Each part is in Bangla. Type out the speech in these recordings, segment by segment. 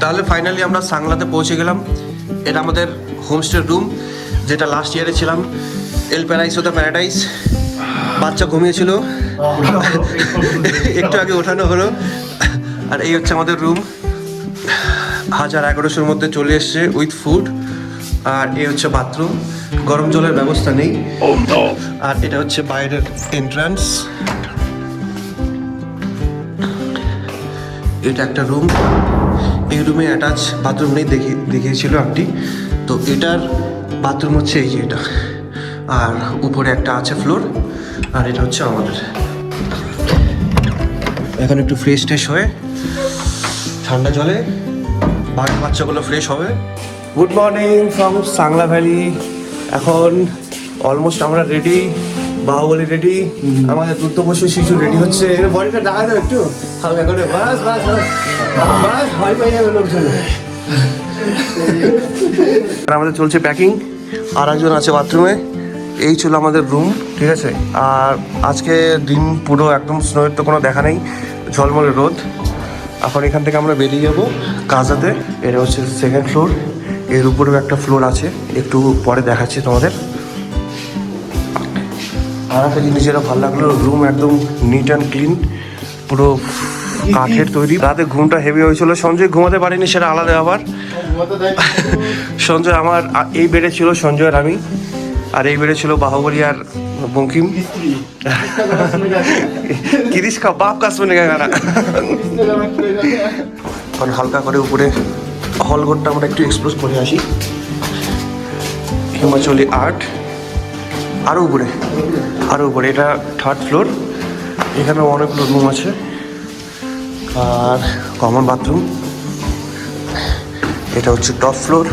তাহলে ফাইনালি আমরা সাংলাতে পৌঁছে গেলাম। এটা আমাদের হোমস্টে রুম, যেটা লাস্ট ইয়ারে ছিলাম, এল প্যারাইসো দ্য প্যারাডাইস। বাচ্চা ঘুমিয়েছিল, একটু আগে ওঠানো হলো। আর এই হচ্ছে আমাদের রুম, 1100-1100-র মধ্যে চলে এসছে উইথ ফুড। আর এই হচ্ছে বাথরুম, গরম জলের ব্যবস্থা নেই। আর এটা হচ্ছে বাইরের এন্ট্রান্স। এটা একটা রুম, এই রুমে অ্যাটাচ বাথরুম নেই, দেখিয়েছিল একটি। তো এটার বাথরুম হচ্ছে এই যে এটা, আর উপরে একটা আছে ফ্লোর। আর এটা হচ্ছে আমাদের। এখন একটু ফ্রেশ ট্রেশ হয়ে ঠান্ডা জলে বাচ্চাগুলো ফ্রেশ হবে। Good morning from Sangla valley. এখন অলমোস্ট আমরা রেডি, বাহুবলী রেডি, আমাদের দুর্দপশু শিশু রেডি হচ্ছে। বডিটা দেখা দাও একটু হালকা করে, বাস বাস বাস, ভয় পাই যাবে লোকজন। আমাদের চলছে প্যাকিং, আর একজন আছে বাথরুমে। এই ছিল আমাদের রুম, ঠিক আছে। আর আজকে দিন পুরো একদম স্নোয়ের তো কোনো দেখা নেই, ঝলমলে রোদ। এখন এখান থেকে আমরা বেরিয়ে যাবো কাজাতে। এটা হচ্ছে সেকেন্ড ফ্লোর, এর উপরেও একটা ফ্লোর আছে, একটু পরে দেখাচ্ছি তোমাদের। আর একটা জিনিস যেটা ভালো লাগলো, রুম একদম নিট অ্যান্ড ক্লিন, পুরো কাঠের তৈরি। রাতে ঘুমটা হেভি হয়েছিল, সঞ্জয় ঘুমাতে পারিনি, সেটা আলাদা ব্যাপার। সঞ্জয় আমার এই বেডে ছিল, সঞ্জয়ের আমি, আর এই বেডে ছিল বাহুবলী আর বঙ্কিম। কিরিশ কা বাপ কা শুনে গানা। এখন হালকা করে উপরে হল ঘরটা আমরা একটু এক্সপ্লোর করে আসি। হিমাচলি আর্ট, আরও উপরে, আরও উপরে। এটা থার্ড ফ্লোর, এখানে অনেকগুলো রুম আছে আর কমন বাথরুম। এটা হচ্ছে টপ ফ্লোর।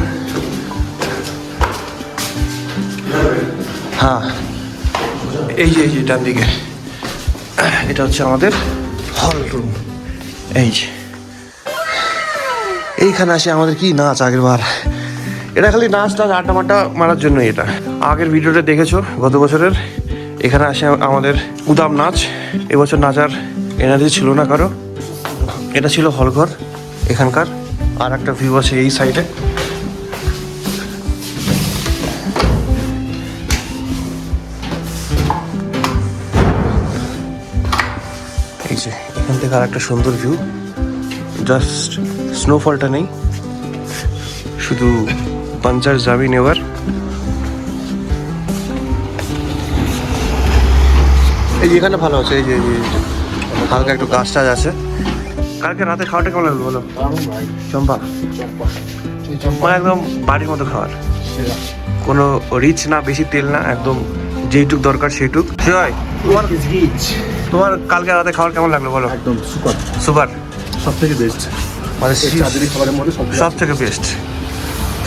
হ্যাঁ, এই যে ডান দিকে এটা হচ্ছে আমাদের হল রুম। এই যে এইখানে আসে আমাদের কি নাচ আগের বার। এটা খালি নাচ টাচ আড্ডা মাড্ডা মারার জন্য। এটা আগের ভিডিওটা দেখেছো গত বছরের। এখানে আসে আমাদের উদাম নাচ। এবছর নাচার এনার্জি ছিল না কারো। এটা ছিল হলঘর এখানকার। আর একটা ভিউ আছে এই সাইডে। এই যে এখান থেকে আর একটা সুন্দর ভিউ, জাস্ট স্নোফলটা নেই, শুধু পাঞ্চার জামিন। এবার এই যে এখানে ভালো আছে, এই যে হালকা একটু গাছ টাছ আছে। কালকে রাতে খাওয়াটা কেমন লাগলো বলো? চম্পা মানে একদম বাড়ির মতো খাবার, কোনো রিচ না, বেশি তেল না, একদম যেইটুক দরকার সেইটুক। তোমার কালকে রাতে খাবার কেমন লাগলো বলো? একদম সুপার সুপার, সব থেকে বেস্ট, মানে খাবারের মধ্যে সব থেকে বেস্ট।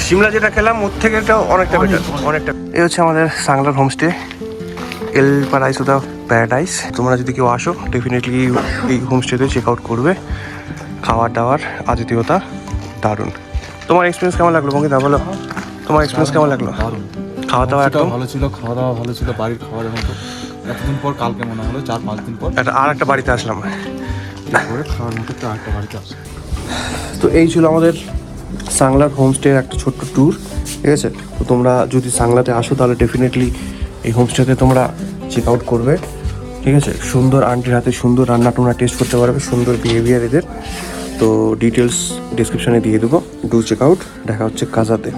সিমলা যেটা খেলাম ওর থেকে এটা অনেকটা বেটার, অনেকটা। এই হচ্ছে আমাদের সাংলার হোমস্টে, এল প্যারাইসো দ্য প্যারাডাইস। তোমরা যদি কেউ আসো ডেফিনেটলি এই হোমস্টেতে চেক আউট করবে। খাবার দাবার আতিথেয়তা দারুণ। তোমার এক্সপিরিয়েন্স কেমন লাগলো বঙ্কিতা বলো? তোমার এক্সপিরিয়েন্স কেমন লাগলো? দারুণ, খাওয়া দাওয়া একদম ভালো ছিল, খাওয়া দাওয়া ভালো ছিল, বাড়ির খাবারের মতো। এতদিন পর কালকে মনে হলো 4-5 দিন পর আর একটা বাড়িতে আসলাম, করে খাওয়ার মতো একটা আরেকটা বাড়িতে আসে। তো এই ছিল আমাদের সাংলার হোমস্টের একটা ছোট্ট ট্যুর, ঠিক আছে। তো তোমরা যদি সাংলাতে আসো তাহলে ডেফিনেটলি এই হোমস্টেতে তোমরা চেক আউট করবে, ঠিক আছে। সুন্দর আন্টির হাতে সুন্দর রান্না তোমরা টেস্ট করতে পারবে, সুন্দর বিহেভিয়ার এদের। তো ডিটেলস ডিসক্রিপশানে দিয়ে দেবো, ডু চেক আউট। দেখা হচ্ছে কাজাতে।